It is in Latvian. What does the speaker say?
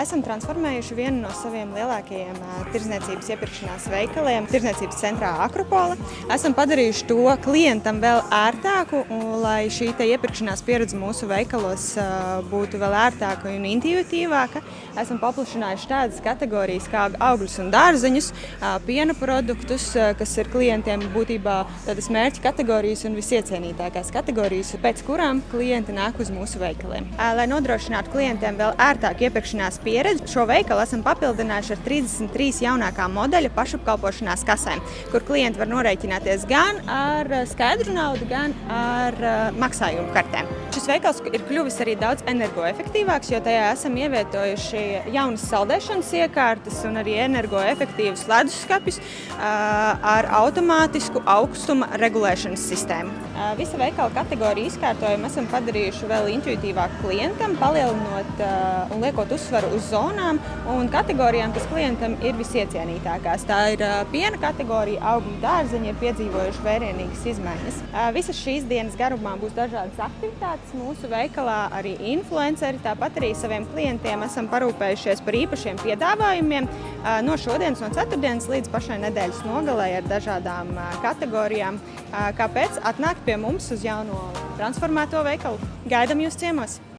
Esam transformējuši vienu no saviem lielākajiem tirdzniecības iepirkšanās veikaliem, tirdzniecības centrā Akropola. Esam padarījuši to klientam vēl ērtāku, lai šī iepirkšanās pieredze mūsu veikalos būtu vēl ērtāka un intuitīvāka. Esam paplašinājuši tādas kategorijas kā augļus un dārzeņus, piena produktus, kas ir klientiem būtībā tādas mērķa kategorijas un visiecienītākās kategorijas, pēc kurām klienti nāk uz mūsu veikaliem. Lai nodrošinātu klientiem vēl ērtāku iepirkšanās pieredzi, šo veikalu esam papildinājuši ar 33 jaunākā modeļa pašapkalpošanās kasēm, kur klienti var norēķināties gan ar skaidru naudu, gan ar maksājumu kartēm. Šis veikals ir kļuvis arī daudz energoefektīvāks, jo tajā esam ievietojuši jaunas saldēšanas iekārtas un arī energoefektīvus leduskapjus ar automātisku augstuma regulēšanas sistēmu. Visa veikala kategorija izkārtojumu esam padarījuši vēl intuitīvāku klientam, palielinot un liekot uzsvaru uz zonām un kategorijām, kas klientam ir visiecienītākās. Tā ir piena kategorija, augļu dārzeņi ir piedzīvojuši vērienīgas izmaiņas. Visas šīs dienas garumā būs dažādas aktivitātes mūsu veikalā, arī influenceri, tāpat arī saviem klientiem esam parūpējušies par īpašiem piedāvājumiem no šodienas, no ceturtdienas līdz pašai nedēļas nogalei ar dažādām kategorijām. Kāpēc atnākt pie mums uz jauno transformēto veikalu? Gaidam jūs ciemos!